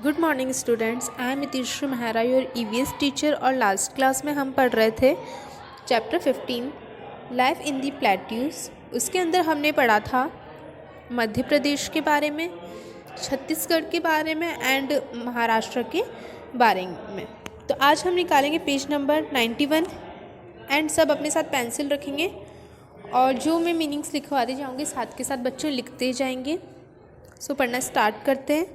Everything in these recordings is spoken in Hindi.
Good morning students, I am Itishree Mehra your EVS teacher. और लास्ट क्लास में हम पढ़ रहे थे chapter 15 life in the plateaus. उसके अंदर हमने पढ़ा था मध्य प्रदेश के बारे में, छत्तीसगढ़ के बारे में एंड महाराष्ट्र के बारे में। तो आज हम निकालेंगे पेज नंबर 91 एंड सब अपने साथ पेंसिल रखेंगे और जो मैं मीनिंग्स लिखवाते जाऊँगी साथ के साथ बच्चों लिखते जाएंगे। सो पढ़ना स्टार्ट करते हैं।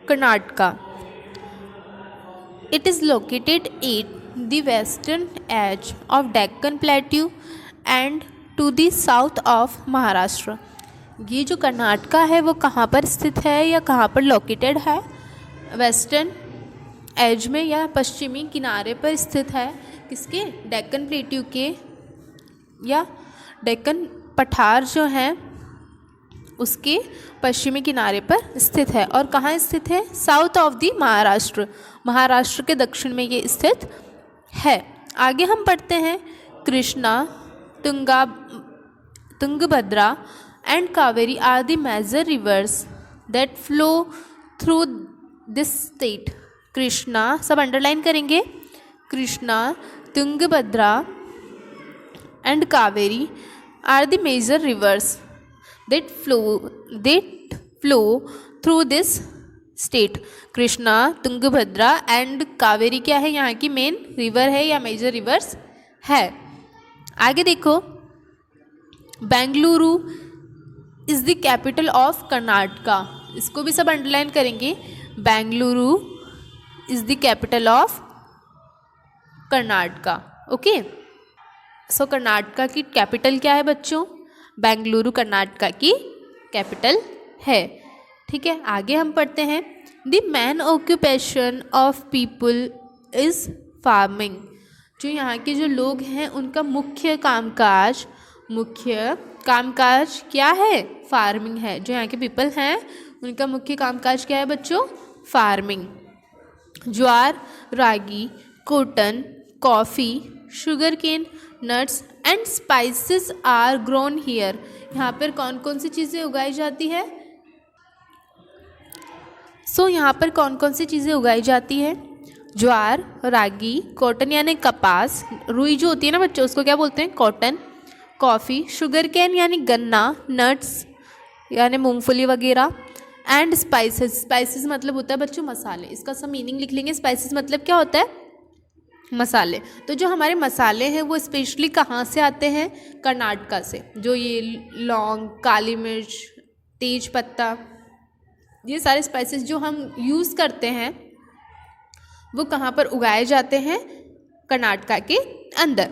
Karnataka, it is located at the western edge of Deccan Plateau and to the south of Maharashtra. ये जो कर्नाटका है वो कहाँ पर स्थित है या कहाँ पर लोकेटेड है? वेस्टर्न एज में या पश्चिमी किनारे पर स्थित है। किसके? डेक्कन प्लेट्यू के या डेक्कन पठार जो हैं उसके पश्चिमी किनारे पर स्थित है। और कहाँ स्थित है? South of the Maharashtra, Maharashtra के दक्षिण में ये स्थित है। आगे हम पढ़ते हैं Krishna, Tungabhadra and Kaveri are the major rivers that flow through this state. Krishna, सब अंडरलाइन करेंगे, Krishna, Tungabhadra and Kaveri are the major rivers that flow through this state। Krishna, Tungabhadra and Kaveri क्या है? यहाँ की मेन रिवर है या मेजर रिवर्स है। आगे देखो, Bengaluru is the capital of Karnataka. इसको भी सब अंडरलाइन करेंगे। Bengaluru is the capital of Karnataka. Okay, so Karnataka की कैपिटल क्या है बच्चों? बेंगलुरु कर्नाटका की कैपिटल है। ठीक है, आगे हम पढ़ते हैं the main occupation of people is farming. जो यहाँ के जो लोग हैं उनका मुख्य कामकाज क्या है? फार्मिंग है। जो यहाँ के पीपल हैं उनका मुख्य कामकाज क्या है बच्चों? Farming. Jowar, ragi, cotton, coffee, sugar cane, nuts and spices are grown here. यहाँ पर कौन कौन सी चीज़ें उगाई जाती है? यहाँ पर कौन कौन सी चीज़ें उगाई जाती है? ज्वार, रागी, कॉटन यानी कपास, रुई जो होती है ना बच्चों उसको क्या बोलते हैं? कॉटन। कॉफ़ी, शुगर कैन यानी गन्ना, नट्स यानी मूंगफली वगैरह, एंड स्पाइसेस मतलब होता है बच्चों मसाले। इसका सब मीनिंग लिख लेंगे। स्पाइसेस मतलब क्या होता है? मसाले। तो जो हमारे मसाले हैं वो स्पेशली कहाँ से आते हैं? कर्नाटका से। जो ये लौंग, काली मिर्च, तेज पत्ता, ये सारे स्पाइसेस जो हम यूज़ करते हैं वो कहाँ पर उगाए जाते हैं? कर्नाटका के अंदर।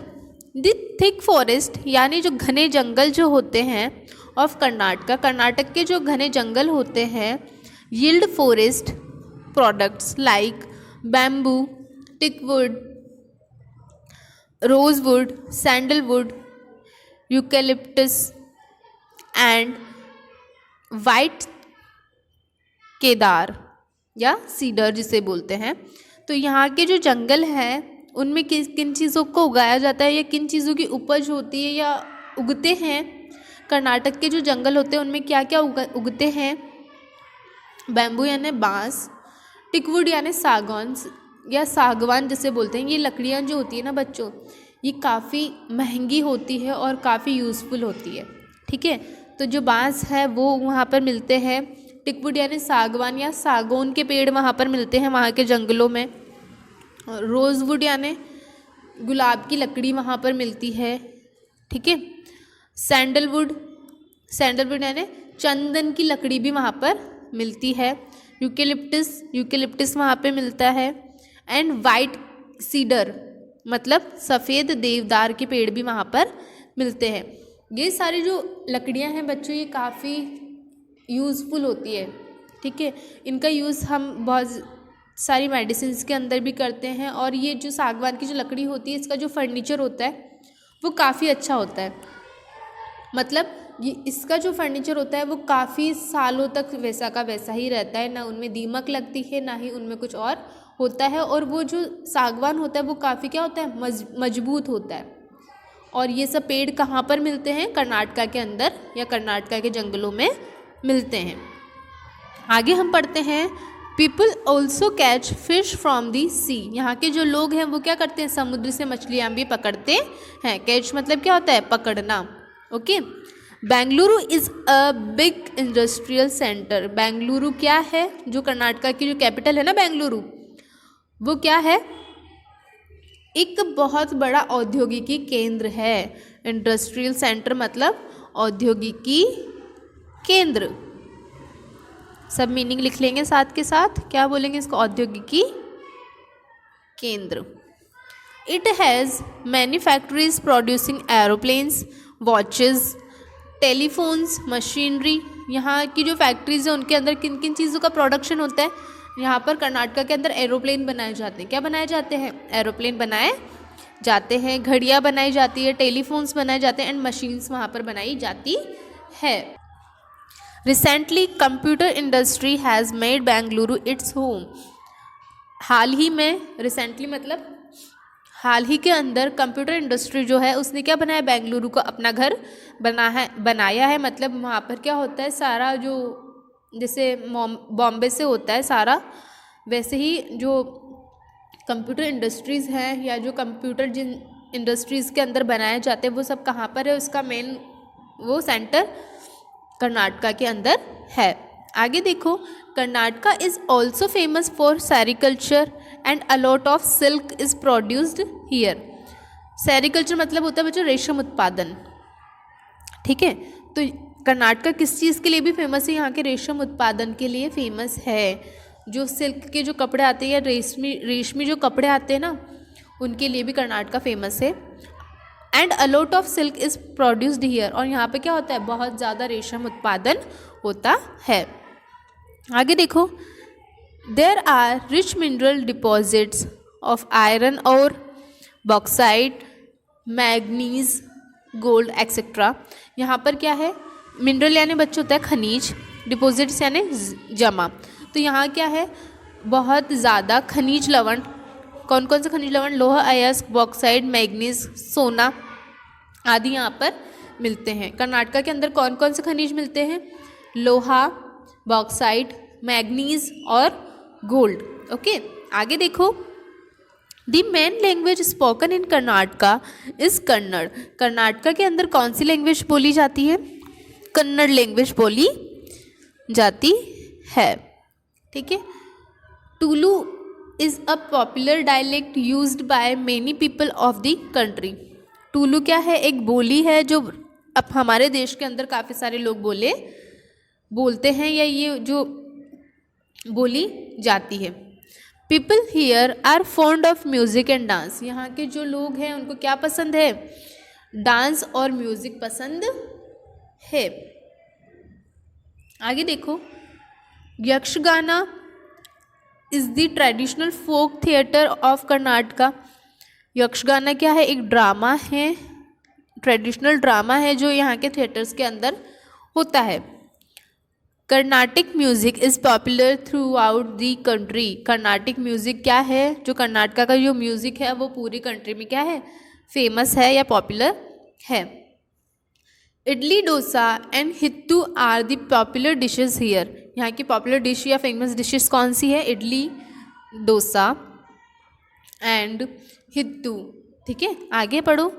द थिक फॉरेस्ट यानी जो घने जंगल जो होते हैं ऑफ कर्नाटका, कर्नाटक के जो घने जंगल होते हैं, yield forest products like bamboo, teakwood, rosewood, sandalwood, eucalyptus and white Kedar या सीडर जिसे बोलते हैं। तो यहाँ के जो जंगल हैं उनमें किन चीज़ों को उगाया जाता है या किन चीज़ों की उपज होती है या उगते हैं? कर्नाटक के जो जंगल होते हैं उनमें क्या क्या उगते हैं? बैम्बू यानी बांस, टिकवुड यानी सागौन या सागवान जिसे बोलते हैं। ये लकड़ियाँ जो होती है ना बच्चों, ये काफ़ी महंगी होती है और काफ़ी यूज़फुल होती है। ठीक है, तो जो बांस है वो वहाँ पर मिलते हैं। टिकवुड यानी सागवान या सागौन के पेड़ वहाँ पर मिलते हैं वहाँ के जंगलों में। और रोज़वुड यानी गुलाब की लकड़ी वहाँ पर मिलती है। ठीक है, सैंडलवुड यानी चंदन की लकड़ी भी वहाँ पर मिलती है। यूकेलिप्टस वहाँ पे मिलता है। एंड वाइट सीडर मतलब सफ़ेद देवदार के पेड़ भी वहाँ पर मिलते हैं। ये सारी जो लकड़ियाँ हैं बच्चों ये काफ़ी यूज़फुल होती है। ठीक है, इनका यूज़ हम बहुत सारी मेडिसिन्स के अंदर भी करते हैं। और ये जो सागवान की जो लकड़ी होती है इसका जो फर्नीचर होता है वो काफ़ी अच्छा होता है। मतलब ये इसका जो फर्नीचर होता है वो काफ़ी सालों तक वैसा का वैसा ही रहता है, ना उनमें दीमक लगती है ना ही उनमें कुछ और होता है। और वो जो सागवान होता है वो काफ़ी क्या होता है? मजबूत होता है। और ये सब पेड़ कहाँ पर मिलते हैं? कर्नाटका के अंदर या कर्नाटका के जंगलों में मिलते हैं। आगे हम पढ़ते हैं people also catch fish from the sea, यहाँ के जो लोग हैं वो क्या करते हैं, समुद्र से मछलियाँ भी पकड़ते हैं। कैच मतलब क्या होता है, पकड़ना। Okay. Bengaluru is a big industrial centre, Bengaluru क्या है, जो कर्नाटका की जो कैपिटल है ना बेंगलुरु, वो क्या है, एक बहुत बड़ा औद्योगिकी केंद्र है। इंडस्ट्रियल सेंटर मतलब औद्योगिकी केंद्र, सब मीनिंग लिख लेंगे साथ के साथ, क्या बोलेंगे इसको, औद्योगिकी केंद्र। It has many factories producing aeroplanes, watches, telephones, machinery. यहाँ की जो फैक्ट्रीज है उनके अंदर किन किन चीज़ों का प्रोडक्शन होता है, यहाँ पर कर्नाटका के अंदर एरोप्लेन बनाए जाते हैं। क्या बनाए जाते हैं, एरोप्लेन बनाए जाते हैं, घड़ियाँ बनाई जाती है, टेलीफोन्स बनाए जाते हैं एंड मशीन्स वहाँ पर बनाई जाती है। Recently computer industry has made Bengaluru its home, हाल ही में, रिसेंटली मतलब हाल ही के अंदर कंप्यूटर इंडस्ट्री जो है उसने क्या बनाया, बेंगलुरु को अपना घर बनाया है। मतलब वहाँ पर क्या होता है, सारा जो जैसे बॉम्बे से होता है सारा, वैसे ही जो कंप्यूटर इंडस्ट्रीज़ हैं या जो कंप्यूटर जिन इंडस्ट्रीज़ के अंदर बनाए जाते हैं वो सब कहाँ पर है, उसका मेन वो सेंटर कर्नाटका के अंदर है। आगे देखो, Karnataka is also famous for sericulture and a lot of silk is produced here. Sericulture मतलब होता है बच्चों रेशम उत्पादन, ठीक है। तो कर्नाटका किस चीज़ के लिए भी फेमस है, यहाँ के रेशम उत्पादन के लिए फेमस है। जो सिल्क के जो कपड़े आते हैं या रेशमी जो कपड़े आते हैं ना, उनके लिए भी कर्नाटका फेमस है। And a lot of silk is produced here, और यहाँ पे क्या होता है, बहुत ज़्यादा रेशम उत्पादन होता है। आगे देखो, there are rich mineral deposits of iron और बॉक्साइट, मैग्नीज, गोल्ड एक्सेट्रा। यहाँ पर क्या है, मिनरल यानी बच्चे होता है खनिज, डिपॉजिट्स यानी जमा। तो यहाँ क्या है, बहुत ज़्यादा खनिज लवण, कौन कौन से खनिज लवण, लोहा, अयस्क, बॉक्साइट, मैग्नीज, सोना आदि यहाँ पर मिलते हैं। कर्नाटका के अंदर कौन कौन से खनिज मिलते हैं, लोहा, बॉक्साइट, मैग्नीज और गोल्ड। ओके। आगे देखो, the main language spoken in Karnataka is Kannada, Karnataka के अंदर कौन सी लैंग्वेज बोली जाती है, कन्नड़ लैंग्वेज बोली जाती है, ठीक है। Tullu is a popular dialect used by many people of the country. Tullu क्या है, एक बोली है जो अब हमारे देश के अंदर काफ़ी सारे लोग बोलते हैं या ये जो बोली जाती है। People here are fond of music and dance, यहाँ के जो लोग हैं उनको क्या पसंद है, डांस और म्यूज़िक पसंद है। आगे देखो, Yakshagana is the traditional folk theatre of Karnataka. Yakshagana क्या है, एक ड्रामा है, ट्रेडिशनल ड्रामा है जो यहाँ के थिएटर्स के अंदर होता है। Carnatic music is popular through out the country, Carnatic music क्या है, जो कर्नाटका का जो म्यूज़िक है वो पूरी कंट्री में क्या है, फेमस है या पॉपुलर है। Idli, dosa and hittu are the popular dishes here, यहाँ की पॉपुलर डिश या फेमस डिशेस कौन सी है, इडली, डोसा एंड हित्तू, ठीक है। आगे पढ़ो,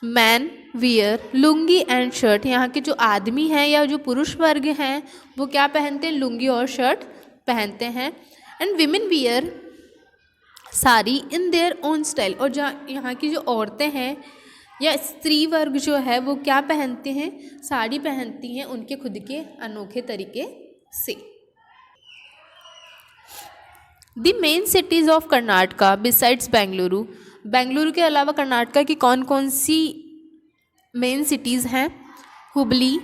man wear lungi and shirt, यहाँ के जो आदमी हैं या जो पुरुष वर्ग हैं वो क्या पहनते हैं, लुंगी और शर्ट पहनते हैं। And women wear sari in their own style, और जहाँ यहाँ की जो औरतें हैं या स्त्री वर्ग जो है वो क्या पहनते हैं, साड़ी पहनती हैं उनके खुद के अनोखे तरीके से। The main cities of Karnataka besides Bengaluru, Bengaluru के अलावा कर्नाटका की कौन कौन सी मेन सिटीज़ हैं, हुबली,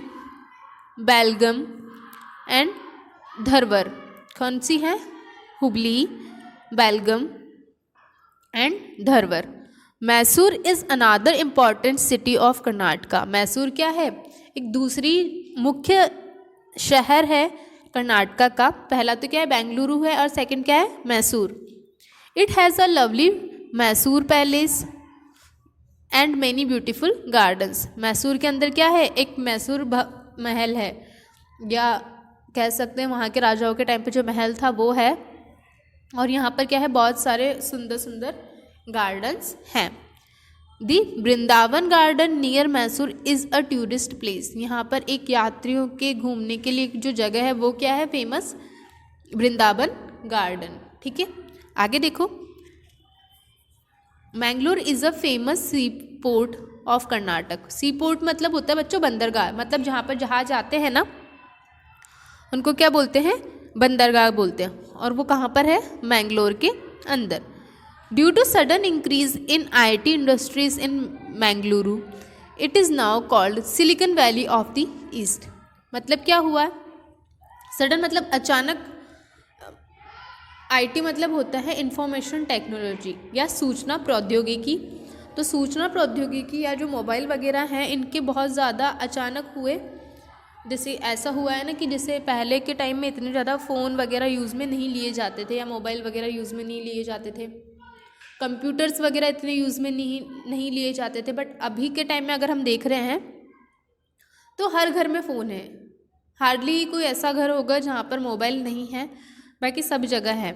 बेलगम एंड धरवर। कौन सी हैं, Hubli, Belgaum and Dharwad. Mysore is another important city of Karnataka, Mysore क्या है, एक दूसरी मुख्य शहर है कर्नाटका का। पहला तो क्या है, बेंगलुरु है, और सेकंड क्या है, Mysore. It has a lovely Mysore palace and many beautiful gardens, Mysore के अंदर क्या है, एक मैसूर महल है या कह सकते हैं वहाँ के राजाओं के टाइम पे जो महल था वो है। और यहाँ पर क्या है, बहुत सारे सुंदर सुंदर गार्डन्स हैं। The Vrindavan garden near Mysore is a tourist place. यहाँ पर एक यात्रियों के घूमने के लिए जो जगह है वो क्या है, फेमस वृंदावन गार्डन। ठीक है, आगे देखो। Mangalore is a famous sea port of Karnataka. Sea port मतलब होता है बच्चों बंदरगाह, मतलब जहाँ पर जहाज आते हैं ना उनको क्या बोलते हैं, बंदरगाह बोलते हैं। और वो कहाँ पर है, मैंगलोर के अंदर। Due to sudden increase in IT industries in Mangaluru it is now called Silicon Valley of the east. मतलब क्या हुआ, सडन मतलब अचानक, IT मतलब होता है इंफॉर्मेशन टेक्नोलॉजी या सूचना प्रौद्योगिकी। तो सूचना प्रौद्योगिकी या जो मोबाइल वगैरह हैं इनके बहुत ज़्यादा अचानक हुए। जैसे ऐसा हुआ है ना कि जैसे पहले के टाइम में इतने ज़्यादा फ़ोन वगैरह यूज़ में नहीं लिए जाते थे या मोबाइल वगैरह यूज़ में नहीं लिए जाते थे, कंप्यूटर्स वगैरह इतने यूज़ में नहीं लिए जाते थे। बट अभी के टाइम में अगर हम देख रहे हैं तो हर घर में फ़ोन है। हार्डली ही कोई ऐसा घर होगा जहाँ पर मोबाइल नहीं है, बाकी सब जगह है।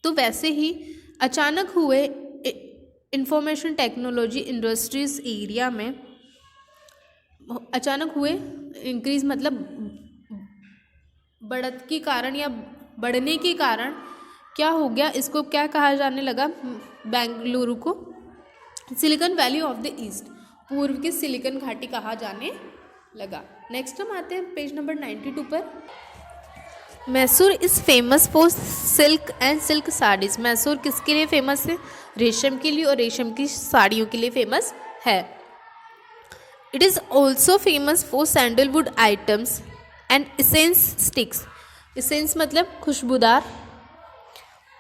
तो वैसे ही अचानक हुए इंफॉर्मेशन टेक्नोलॉजी इंडस्ट्रीज एरिया में अचानक हुए इंक्रीज मतलब बढ़त के कारण या बढ़ने के कारण क्या हो गया, इसको क्या कहा जाने लगा, बेंगलुरु को silicon Valley of the east, पूर्व की सिलिकॉन घाटी कहा जाने लगा। नेक्स्ट हम आते हैं पेज नंबर 92 पर। Mysore is famous for silk and silk saris. Mysore किसके लिए फेमस है, रेशम के लिए, और रेशम की साड़ियों के लिए फेमस है। It is also famous for sandalwood items and essence sticks. Essence मतलब खुशबूदार।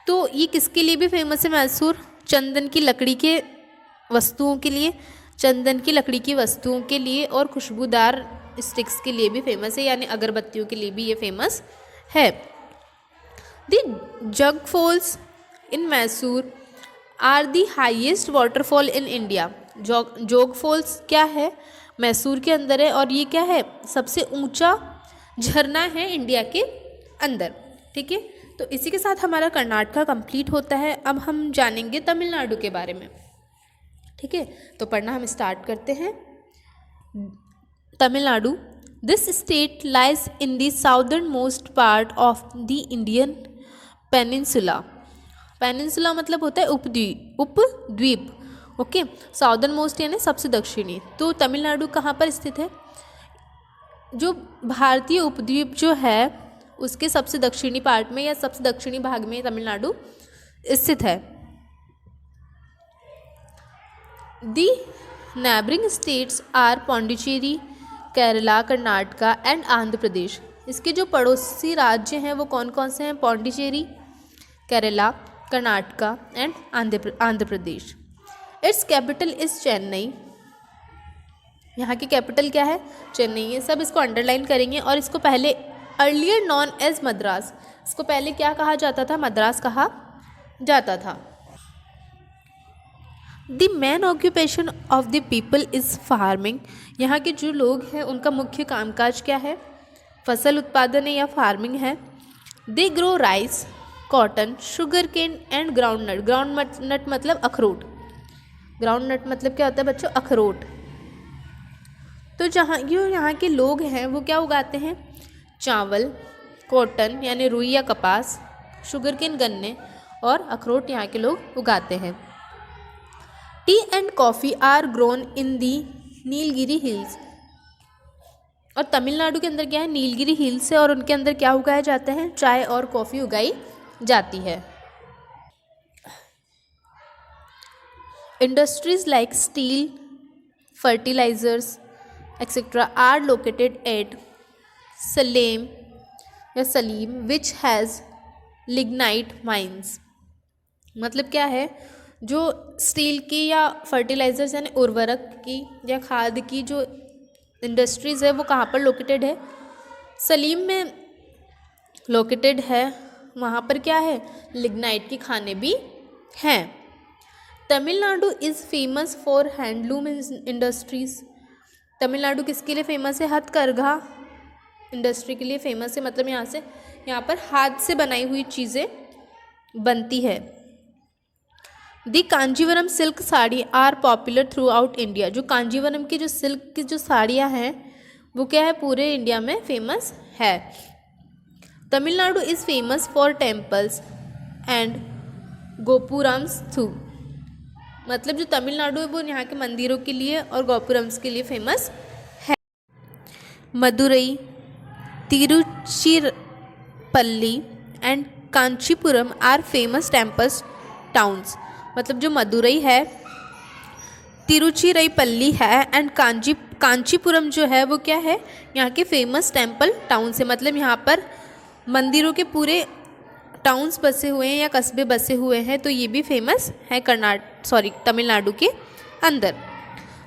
तो ये किसके लिए भी फेमस है मैसूर, चंदन की लकड़ी के वस्तुओं के लिए, चंदन की लकड़ी की वस्तुओं के लिए और खुशबूदार स्टिक्स के लिए भी फेमस है, यानी अगरबत्तियों के लिए भी ये फेमस है। The Jog Falls in Mysore are the highest waterfall in India. Jog Falls क्या है, मैसूर के अंदर है, और ये क्या है, सबसे ऊंचा झरना है इंडिया के अंदर। ठीक है, तो इसी के साथ हमारा कर्नाटक कंप्लीट होता है। अब हम जानेंगे तमिलनाडु के बारे में। ठीक है, तो पढ़ना हम स्टार्ट करते हैं। Tamil Nadu, this state lies in the southern most part of the Indian peninsula. Peninsula मतलब होता है उपद्वीप। ओके, साउदर्न मोस्ट यानी सबसे दक्षिणी। तो तमिलनाडु कहाँ पर स्थित है, जो भारतीय उपद्वीप जो है उसके सबसे दक्षिणी पार्ट में या सबसे दक्षिणी भाग में तमिलनाडु स्थित है। The neighbouring states are Pondicherry, Kerala, Karnataka and Andhra Pradesh. इसके जो पड़ोसी राज्य हैं वो कौन कौन से हैं, Pondicherry, Kerala, Karnataka and Andhra Pradesh. It's capital is Chennai. यहाँ की कैपिटल क्या है, चेन्नई है। सब इसको अंडरलाइन करेंगे। और इसको पहले अर्लियर नॉन एज मद्रास, इसको पहले क्या कहा जाता था, मद्रास कहा जाता था। The main occupation of the people is farming. यहाँ के जो लोग हैं उनका मुख्य कामकाज क्या है, फसल उत्पादन है या फार्मिंग है। They grow rice, cotton, sugar cane and ground nut मतलब अखरोट। ग्राउंड नट मतलब क्या होता है बच्चों, अखरोट। तो यहाँ के लोग हैं वो क्या उगाते हैं, चावल, कॉटन यानी रुई या कपास, शुगर केन गन्ने, और अखरोट यहाँ के लोग उगाते हैं। Tea and coffee are grown in the Nilgiri hills. और तमिलनाडु के अंदर क्या है, नीलगिरी हिल्स है, और उनके अंदर क्या उगाया जाता है, चाय और कॉफ़ी उगाई जाती है। Industries like steel, fertilizers etcetera are located at Salem which has lignite mines. मतलब क्या है, जो स्टील की या फर्टिलाइजर्स यानी उर्वरक की या खाद की जो इंडस्ट्रीज़ है वो कहाँ पर लोकेटेड है, सलीम में लोकेटेड है। वहाँ पर क्या है, लिग्नाइट की खाने भी हैं। Tamil Nadu is famous for handloom industries. Tamil Nadu किसके लिए फेमस है, हथकरघा इंडस्ट्री के लिए फेमस है, मतलब यहाँ पर हाथ से बनाई हुई चीज़ें बनती है। The Kanjeevaram silk sari are popular throughout India. जो कांजीवरम की जो सिल्क की जो साड़ियाँ हैं वो क्या है, पूरे इंडिया में फेमस है। Tamil Nadu is famous for temples and gopurams थू। मतलब जो तमिलनाडु है वो यहाँ के मंदिरों के लिए और गोपुरम्स के लिए फेमस है। Madurai, Tiruchirappalli and Kanchipuram are famous temples towns. मतलब जो मदुरई है, तिरुचिरापल्ली है एंड कांचीपुरम जो है वो क्या है, यहाँ के फेमस टेम्पल टाउन से। मतलब यहाँ पर मंदिरों के पूरे टाउन्स बसे हुए हैं या कस्बे बसे हुए हैं, तो ये भी फेमस है तमिलनाडु के अंदर।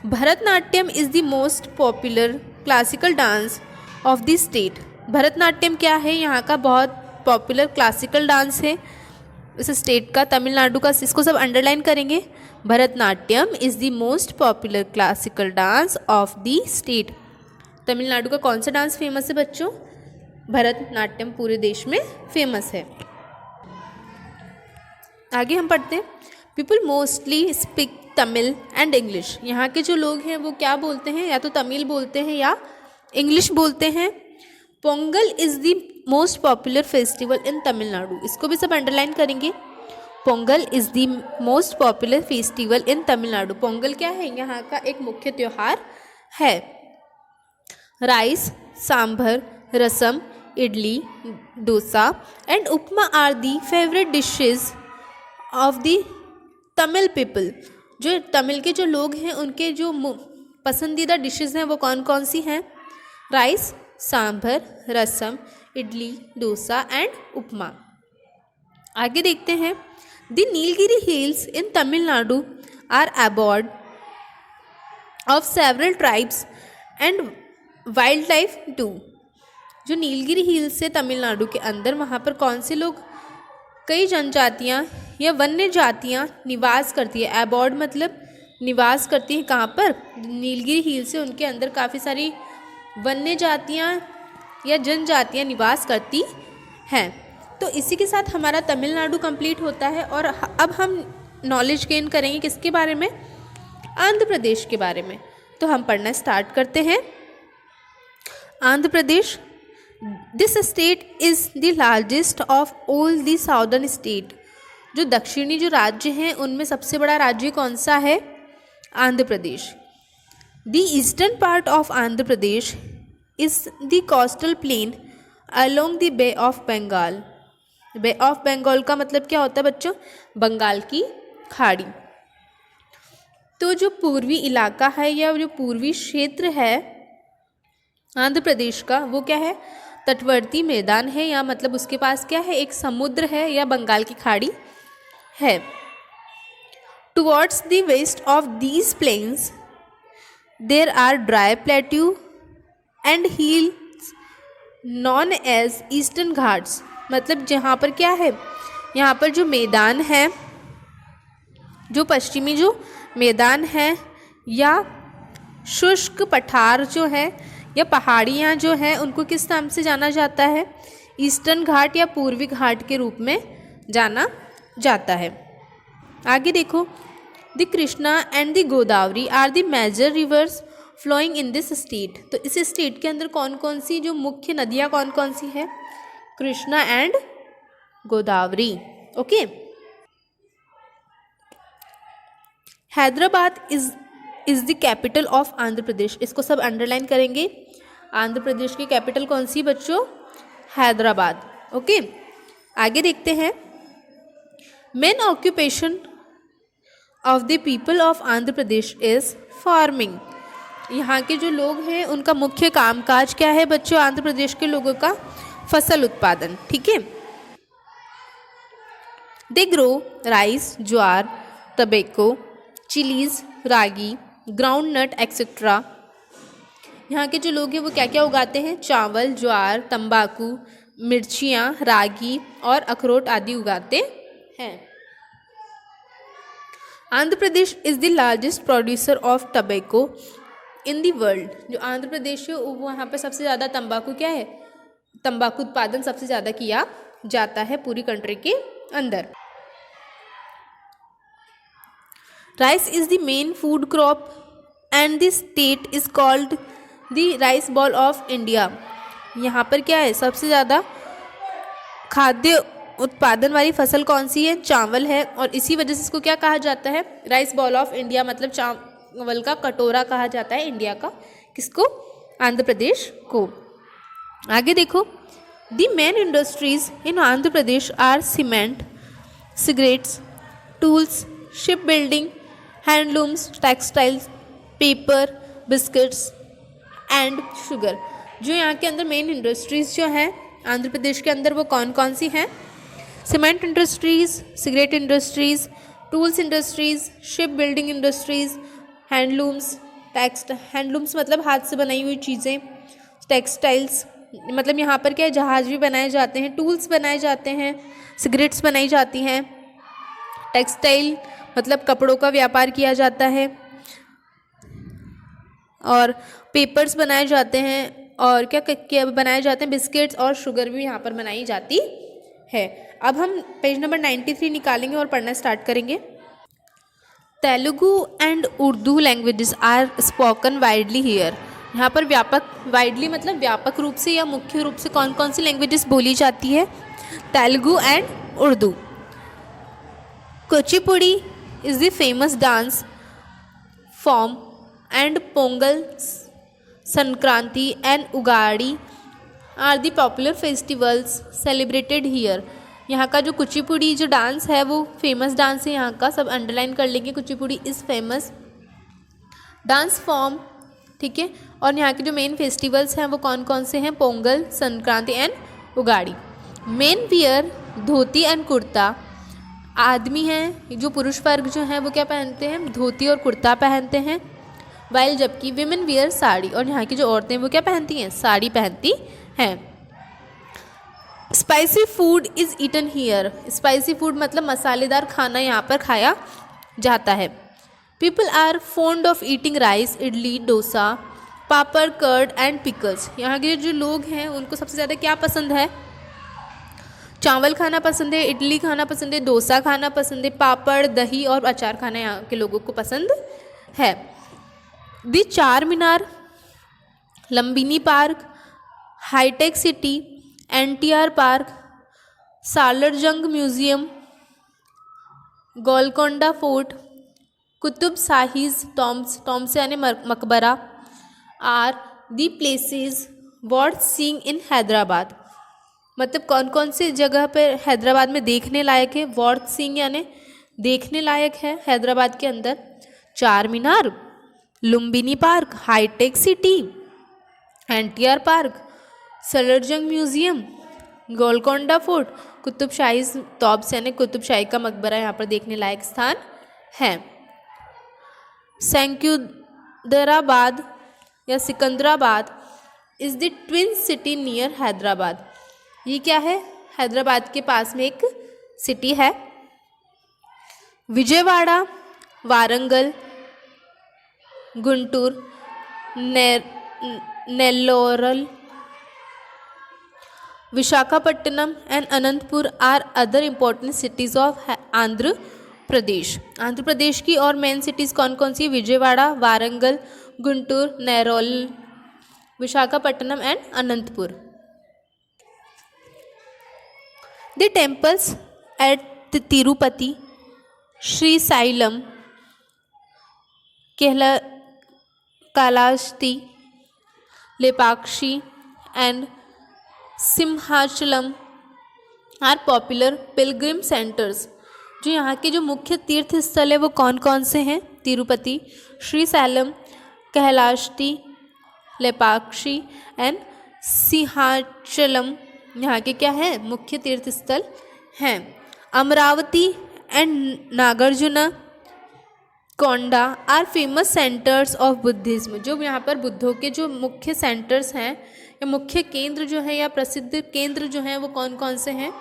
Bharatanatyam is the most popular classical dance of the state. Bharatanatyam क्या है, यहाँ का बहुत पॉपुलर क्लासिकल डांस है इस स्टेट का, तमिलनाडु का। इसको सब अंडरलाइन करेंगे। Bharatanatyam is the most popular classical dance of the state. Tamil Nadu का कौन सा डांस फेमस है बच्चों? भरतनाट्यम पूरे देश में फेमस है। आगे हम पढ़ते हैं। People mostly speak Tamil and English. यहाँ के जो लोग हैं वो क्या बोलते हैं, या तो तमिल बोलते हैं या इंग्लिश बोलते हैं। Pongal is the most popular festival in Tamil Nadu. इसको भी सब अंडरलाइन करेंगे। Pongal is the most popular festival in Tamil Nadu. Pongal क्या है, यहाँ का एक मुख्य त्यौहार है। Rice, sambar, rasam, idli, dosa and upma are the favourite dishes of the Tamil people. जो तमिल के जो लोग हैं उनके जो पसंदीदा डिशेज़ हैं वो कौन कौन सी हैं? Rice, sambar, rasam, idli, dosa and upma. आगे देखते हैं। The Nilgiri hills in Tamil Nadu are abode of several tribes and wildlife too. जो नीलगिरी हिल्स है तमिलनाडु के अंदर, वहाँ पर कौन से लोग, कई जनजातियाँ या वन्य जातियाँ निवास करती है। अबॉर्ड मतलब निवास करती हैं कहाँ पर? नीलगिरी हिल्स से उनके अंदर काफ़ी सारी वन्य जातियाँ या जनजातियाँ निवास करती हैं। तो इसी के साथ हमारा तमिलनाडु कंप्लीट होता है। और अब हम नॉलेज गेन करेंगे किसके बारे में? आंध्र प्रदेश के बारे में। तो हम पढ़ना स्टार्ट करते हैं। Andhra Pradesh. This state is the largest of all the southern state. जो दक्षिणी जो राज्य हैं उनमें सबसे बड़ा राज्य कौन सा है? Andhra Pradesh. The eastern part of Andhra Pradesh is the coastal plain along the Bay of Bengal. Bay of Bengal का मतलब क्या होता है बच्चों? बंगाल की खाड़ी। तो जो पूर्वी इलाका है या जो पूर्वी क्षेत्र है आंध्र प्रदेश का, वो क्या है? तटवर्ती मैदान है, या मतलब उसके पास क्या है? एक समुद्र है या बंगाल की खाड़ी है। Towards the west of these plains there are dry plateau and hills known as Eastern Ghats. मतलब जहाँ पर क्या है, यहाँ पर जो मैदान है, जो पश्चिमी जो मैदान है या शुष्क पठार जो है या पहाड़ियाँ जो हैं, उनको किस नाम से जाना जाता है? ईस्टर्न घाट या पूर्वी घाट के रूप में जाना जाता है। आगे देखो। The Krishna and the Godavari are the major rivers flowing in this state. तो इस स्टेट के अंदर कौन कौन सी जो मुख्य नदियाँ कौन कौन सी है? Krishna and Godavari. Okay. Hyderabad is the capital of Andhra Pradesh. इसको सब अंडरलाइन करेंगे। आंध्र प्रदेश की कैपिटल कौन सी बच्चों? हैदराबाद। ओके। आगे देखते हैं। Main occupation of the people of Andhra Pradesh is farming. यहाँ के जो लोग हैं उनका मुख्य कामकाज क्या है बच्चों? आंध्र प्रदेश के लोगों का फसल उत्पादन। ठीक है। They grow rice, jowar, tobacco, chillies, ragi, ground nut etcetera. यहाँ के जो लोग हैं वो क्या क्या उगाते हैं? चावल, ज्वार, तंबाकू, मिर्चियाँ, रागी और अखरोट आदि उगाते हैं। Andhra Pradesh is the largest producer of tobacco in the world, जो आंध्र प्रदेश है वो वहाँ पर सबसे ज़्यादा तंबाकू क्या है, तंबाकू उत्पादन सबसे ज़्यादा किया जाता है पूरी कंट्री के अंदर। Rice is the main food crop and the state is called the rice bowl of India. यहाँ पर क्या है, सबसे ज़्यादा खाद्य उत्पादन वाली फसल कौन सी है, चावल है, और इसी वजह से इसको क्या कहा जाता है, राइस बॉल ऑफ इंडिया, मतलब चावल का कटोरा कहा जाता है इंडिया का, किसको, आंध्र प्रदेश को। आगे देखो, the main industries in Andhra Pradesh are cement, cigarettes, tools, ship building, handlooms, textiles, paper, biscuits and sugar. जो यहाँ के अंदर मेन इंडस्ट्रीज़ जो हैं आंध्र प्रदेश के अंदर वो कौन कौन सी हैं, cement industries, cigarette industries, tools industries, ship building industries, handlooms, handlooms मतलब हाथ से बनाई हुई चीज़ें, टेक्सटाइल्स मतलब यहाँ पर क्या है, जहाज़ भी बनाए जाते हैं, टूल्स बनाए जाते हैं, सिगरेट्स बनाई जाती हैं, टेक्सटाइल मतलब कपड़ों का व्यापार किया जाता है, और पेपर्स बनाए जाते हैं, और क्या बनाए जाते हैं, बिस्किट्स और शुगर भी यहाँ पर बनाई जाती है। अब हम पेज नंबर 93 निकालेंगे और पढ़ना स्टार्ट करेंगे। Telugu and Urdu languages are spoken widely here. यहाँ पर व्यापक, वाइडली मतलब व्यापक रूप से या मुख्य रूप से कौन कौन सी लैंग्वेजेस बोली जाती है, Telugu and Urdu. Kuchipudi is the famous dance form and Pongal, Sankranti and Ugadi are the popular festivals celebrated here. यहाँ का जो कुचिपुड़ी जो डांस है वो फेमस डांस है यहाँ का, सब अंडरलाइन कर लेंगे, Kuchipudi is famous dance form, ठीक है। और यहाँ के जो मेन फेस्टिवल्स हैं वो कौन कौन से हैं, Pongal, Sankranti and Ugadi. Main wear dhoti and kurta, आदमी हैं जो पुरुष वर्ग जो हैं वो क्या पहनते हैं, धोती और कुर्ता पहनते हैं, वाइल जबकि विमेन वियर साड़ी, और यहाँ की जो औरतें वो क्या पहनती हैं, साड़ी पहनती हैं। Spicy food is eaten here, spicy food मतलब मसालेदार खाना यहाँ पर खाया जाता है। People are fond of eating rice, idli, dosa, papad, curd and pickles. यहाँ के जो लोग हैं उनको सबसे ज़्यादा क्या पसंद है, चावल खाना पसंद है, इडली खाना पसंद है, डोसा खाना पसंद है, पापड़, दही और अचार खाना यहाँ के लोगों को पसंद है। The Char Minar, Lumbini park, hi tech city, NTR park, Salar Jung museum, Golconda fort, Qutb Shahis tombs यानी मकबरा are the places worth seeing in Hyderabad. मतलब कौन कौन सी जगह पर हैदराबाद में देखने लायक है, वर्थ सीइंग यानी देखने लायक है हैदराबाद के अंदर, Char Minar, Lumbini park, hi tech city, NTR park, Salar Jung museum, Golconda fort, Qutb Shahi tombs यानी कुतुब शाही का मकबरा यहाँ पर देखने लायक स्थान है। सेंकुदराबाद या Secunderabad is the twin city near Hyderabad. ये क्या है, हैदराबाद के पास में एक सिटी है। Vijayawada, Warangal, Guntur, Nellore, Visakhapatnam and Anantapur are other important cities of Andhra Pradesh. Andhra Pradesh की और मेन सिटीज़ कौन कौन सी, Vijayawada, Warangal, Guntur, Nellore, Visakhapatnam and Anantapur. The temples at Tirupati, Srisailam, Kalahasti, Lepakshi and Simhachalam are popular pilgrim centres. जो यहाँ के जो मुख्य तीर्थ स्थल है वो कौन कौन से हैं, तिरुपति, श्री सैलम, कैलाशती, लेपाक्षी एंड सिंहाचलम यहाँ के क्या है, मुख्य तीर्थ स्थल हैं। Amaravati and Nagarjuna Konda are famous centres of Buddhism. जो यहाँ पर बुद्धों के जो मुख्य सेंटर्स हैं या मुख्य केंद्र जो है या प्रसिद्ध केंद्र जो हैं वो कौन कौन से हैं,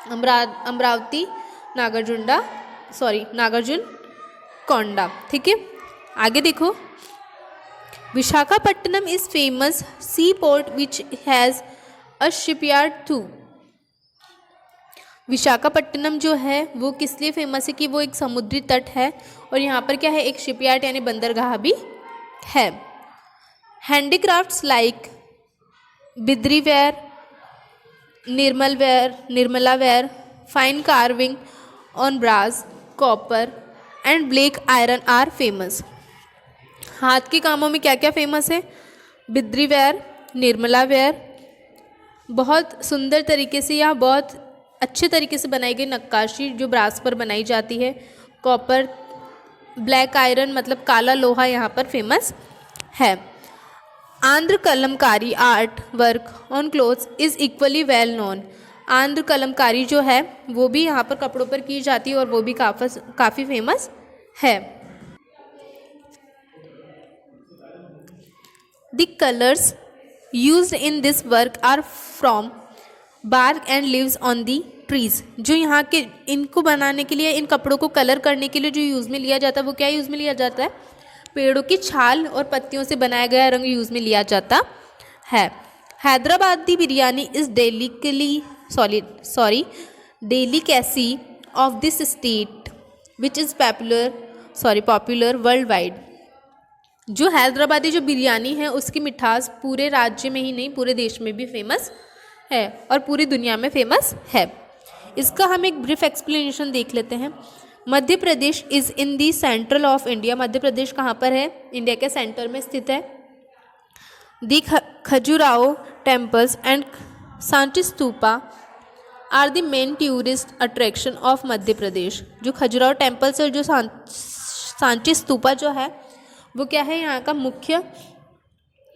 अमरावती, नागार्जुन कोंडा। ठीक है, आगे देखो, Visakhapatnam is famous sea port which has a shipyard too. Visakhapatnam जो है वो किस लिए फेमस है कि वो एक समुद्री तट है और यहाँ पर क्या है, एक शिपयार्ड यानी बंदरगाह भी है। Handicrafts like Bidri ware, Nirmal ware, fine carving on brass, copper and black iron are famous. हाथ के कामों में क्या क्या फेमस है? बिद्री वेयर, निर्मला वेयर, बहुत सुंदर तरीके से या बहुत अच्छे तरीके से बनाई गई नक्काशी जो ब्रास पर बनाई जाती है, कॉपर, ब्लैक आयरन मतलब काला लोहा यहाँ पर फेमस है। Andhra Kalamkari art work on clothes is equally well known. Andhra Kalamkari जो है वो भी यहाँ पर कपड़ों पर की जाती है और वो भी काफ़ी फेमस है। The colours used in this work are from bark and leaves on the trees. जो यहाँ के इनको बनाने के लिए, इन कपड़ों को कलर करने के लिए जो यूज़ में लिया जाता है वो क्या यूज़ में लिया जाता है? पेड़ों की छाल और पत्तियों से बनाया गया रंग यूज़ में लिया जाता है। Hyderabadi biryani is delicacy of this state which is popular world wide. जो हैदराबादी जो बिरयानी है उसकी मिठास पूरे राज्य में ही नहीं पूरे देश में भी फेमस है और पूरी दुनिया में फेमस है। इसका हम एक ब्रीफ एक्सप्लेनेशन देख लेते हैं। Madhya Pradesh is in the central of India. Madhya Pradesh कहाँ पर है? इंडिया के सेंटर में स्थित है। The Khajuraho temples and Sanchi stupa are the main tourist attraction of Madhya Pradesh. जो खजुराहो टेम्पल्स और जो सांची स्तूपा जो है वो क्या है, यहाँ का मुख्य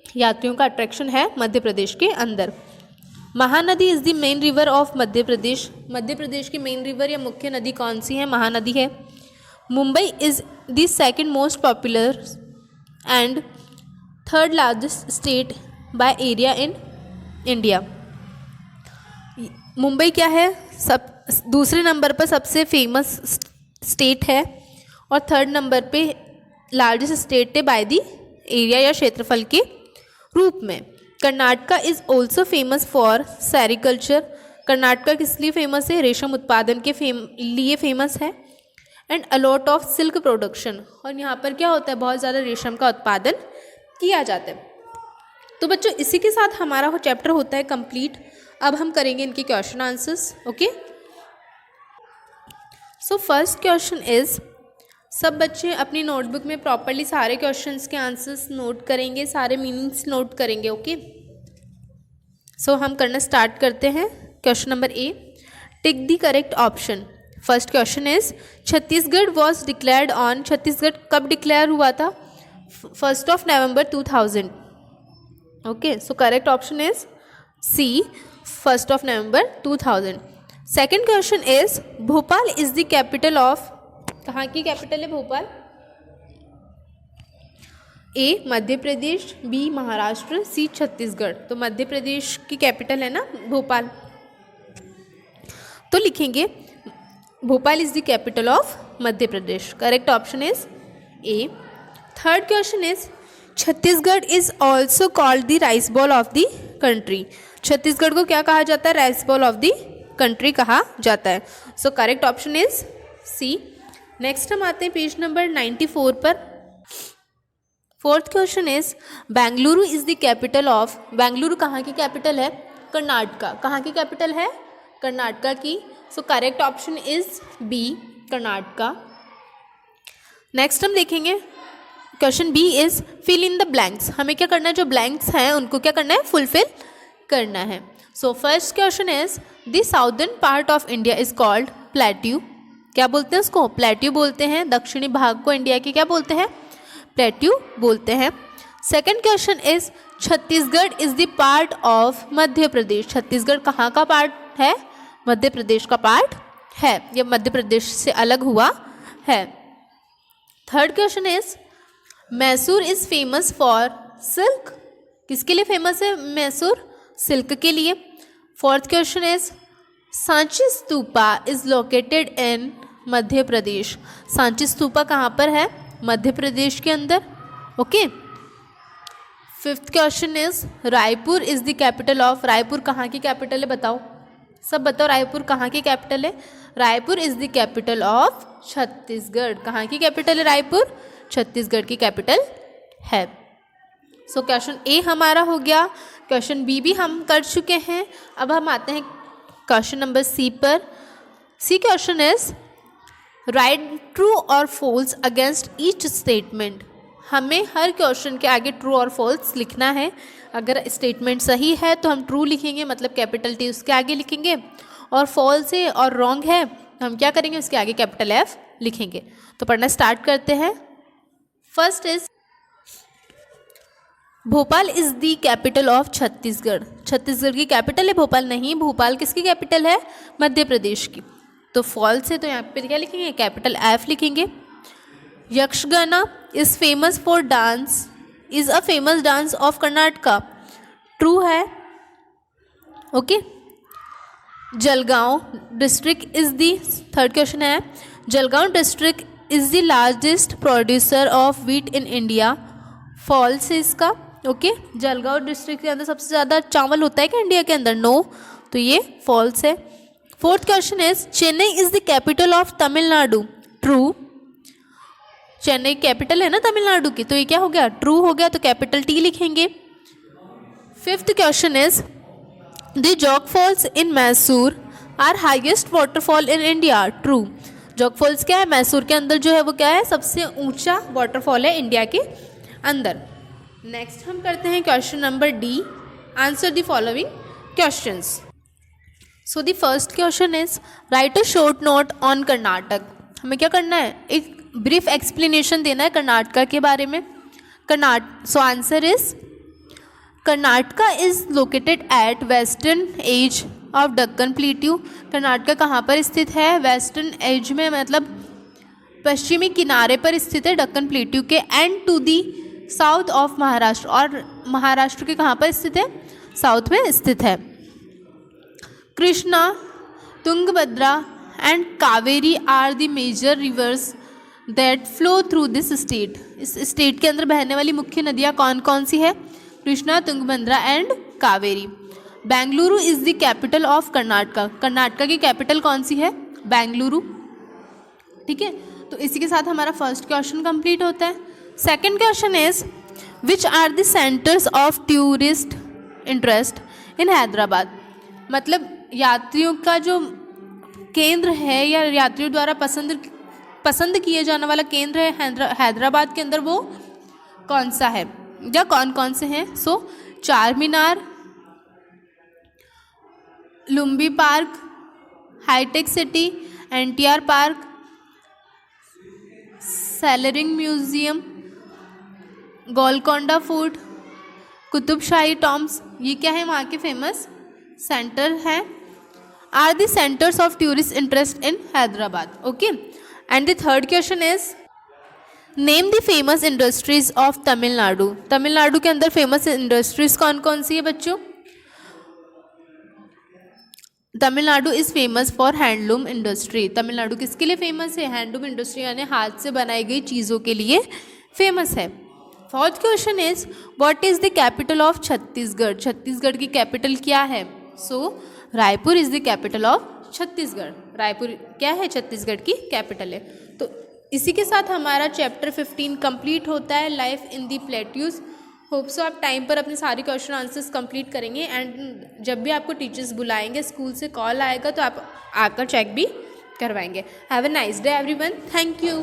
यात्रियों का अट्रैक्शन है मध्य प्रदेश के अंदर। Mahanadi is the main river of Madhya Pradesh. Madhya Pradesh की मेन रिवर या मुख्य नदी कौन सी है? महानदी है। Mumbai is the second most popular and third largest state by area in India. Mumbai क्या है? दूसरे नंबर पर सबसे फेमस स्टेट है और थर्ड नंबर पे लार्जेस्ट स्टेट है बाय दी एरिया या क्षेत्रफल के रूप में। Karnataka is also famous for sericulture. Karnataka किस लिए फेमस है? रेशम उत्पादन के लिए फेमस है। And a lot of silk production, और यहाँ पर क्या होता है, बहुत ज़्यादा रेशम का उत्पादन किया जाता है। तो बच्चों इसी के साथ हमारा वो चैप्टर होता है कंप्लीट। अब हम करेंगे इनके question answers. Okay, so first question is, सब बच्चे अपनी नोटबुक में प्रॉपरली सारे क्वेश्चंस के आंसर्स नोट करेंगे, सारे मीनिंग्स नोट करेंगे। ओके, सो हम करना स्टार्ट करते हैं। Question number A, tick the correct option. First question is, Chhattisgarh was declared on. Chhattisgarh कब डिक्लेयर हुआ था? 1 November 2000। Okay, so correct option is C, 1 November 2000। Second question is, Bhopal is the capital of. कहाँ की कैपिटल है Bhopal? A Madhya Pradesh, B Maharashtra, C Chhattisgarh. तो मध्य प्रदेश की कैपिटल है ना भोपाल, तो लिखेंगे Bhopal is the capital of Madhya Pradesh. Correct option is A. Third question is, Chhattisgarh is also called the rice bowl of the country. Chhattisgarh को क्या कहा जाता है? Rice bowl of the country कहा जाता है। So correct option is C. Next हम आते हैं पेज नंबर 94 पर। Fourth question is, Bengaluru is the capital of. Bengaluru कहाँ की कैपिटल है? कर्नाटका। कहाँ की कैपिटल है? कर्नाटका की। So correct option is B, Karnataka. Next हम देखेंगे question B is, fill in the blanks. हमें क्या करना है? जो ब्लैंक्स हैं उनको क्या करना है? फुलफिल करना है। So first question is, the southern part of India is called plateau. क्या बोलते हैं उसको? प्लेट्यू बोलते हैं। दक्षिणी भाग को इंडिया के क्या बोलते हैं? प्लेट्यू बोलते हैं। Second question is, Chhattisgarh is the part of Madhya Pradesh. Chhattisgarh कहाँ का पार्ट है? मध्य प्रदेश का पार्ट है, यह मध्य प्रदेश से अलग हुआ है। Third question is, Mysore is famous for silk. किसके लिए फेमस है मैसूर? सिल्क के लिए। Fourth question is, Sanchi stupa is located in Madhya Pradesh. Sanchi stupa कहाँ पर है? मध्य प्रदेश के अंदर। Okay, fifth question is Raipur is the capital of, Raipur कहाँ की कैपिटल है बताओ, सब बताओ रायपुर कहाँ की कैपिटल है। Raipur is the capital of Chhattisgarh, कहाँ की कैपिटल है रायपुर, छत्तीसगढ़ की कैपिटल है। सो क्वेश्चन ए हमारा हो गया, क्वेश्चन बी भी हम कर चुके हैं। अब हम आते हैं क्वेश्चन नंबर सी पर। सी क्वेश्चन इज राइट ट्रू और फॉल्स अगेंस्ट ईच स्टेटमेंट, हमें हर क्वेश्चन के आगे ट्रू और फॉल्स लिखना है। अगर स्टेटमेंट सही है तो हम ट्रू लिखेंगे, मतलब कैपिटल टी उसके आगे लिखेंगे, और फॉल्स है और रॉन्ग है हम क्या करेंगे, उसके आगे कैपिटल एफ लिखेंगे। तो पढ़ना स्टार्ट करते हैं। First is Bhopal is the capital of Chhattisgarh, Chhattisgarh की कैपिटल है भोपाल नहीं, भोपाल किसकी कैपिटल है, मध्य प्रदेश की। तो फॉल्स है तो यहाँ पे क्या लिखेंगे, कैपिटल एफ लिखेंगे। Yakshagana is famous for dance, is a famous dance of Karnataka, true है। Okay. Jalgaon district is the, third question है, Jalgaon district is the largest producer of wheat in India, false है इसका। ओके। जलगांव डिस्ट्रिक्ट के अंदर सबसे ज़्यादा चावल होता है क्या इंडिया के अंदर, नो, तो ये फॉल्स है। Fourth question is Chennai is the capital of Tamil Nadu, true, Chennai capital है ना तमिलनाडु की, तो ये क्या हो गया, ट्रू हो गया, तो कैपिटल टी लिखेंगे। Fifth question is the Jog Falls in Mysore are highest waterfall in India, true, Jog Falls क्या है, मैसूर के अंदर जो है वो क्या है, सबसे ऊंचा वाटरफॉल है इंडिया के अंदर। नेक्स्ट हम करते हैं question number D, answer the following questions. So the first question is right a short note on Karnataka, हमें क्या करना है, एक ब्रीफ एक्सप्लेनेशन देना है कर्नाटका के बारे में। So answer is Karnataka is located at western edge of Deccan plateau, Karnataka कहाँ पर स्थित है, वेस्टर्न एज में, मतलब पश्चिमी किनारे पर स्थित है डक्कन प्लेट्यू के, and to the south of Maharashtra, और महाराष्ट्र के कहाँ पर स्थित है, साउथ में स्थित है। Krishna, Tungabhadra and Kaveri are the major rivers that flow through this state, इस स्टेट के अंदर बहने वाली मुख्य नदियाँ कौन कौन सी है, Krishna, Tungabhadra and Kaveri. Bengaluru is the capital of Karnataka, Karnataka की कैपिटल कौन सी है, बेंगलुरु, ठीक है। तो इसी के साथ हमारा फर्स्ट क्वेश्चन कंप्लीट होता है। Second question is which are the centres of tourist interest in Hyderabad, मतलब यात्रियों का जो केंद्र है या यात्रियों द्वारा पसंद किए जाने वाला केंद्र है हैदराबाद के अंदर, वो कौन सा है या कौन कौन से हैं। So Charminar, Lumbini park, hi tech city, NTR park, Salar Jung museum, Golconda fort, Qutb Shahi tombs, ये क्या है वहाँ के फेमस सेंटर हैं, are the centres of tourist interest in Hyderabad. Okay. And the third question is name the famous industries of Tamil Nadu, Tamil Nadu के अंदर फेमस इंडस्ट्रीज कौन कौन सी है बच्चों। Tamil Nadu is famous for handloom industry, Tamil Nadu किसके लिए फेमस है, हैंडलूम इंडस्ट्री यानी हाथ से बनाई गई चीज़ों के लिए फेमस है। Fourth question is what is the capital of Chhattisgarh, Chhattisgarh की कैपिटल क्या है। So Raipur is the capital of Chhattisgarh, Raipur क्या है, छत्तीसगढ़ की कैपिटल है। तो इसी के साथ हमारा चैप्टर 15 कंप्लीट होता है, life in the plateaus. Hope so आप टाइम पर अपने सारे क्वेश्चन आंसर्स कंप्लीट करेंगे, एंड जब भी आपको टीचर्स बुलाएंगे, स्कूल से कॉल आएगा तो आप आकर चेक भी करवाएंगे। Have a nice day everyone, thank you.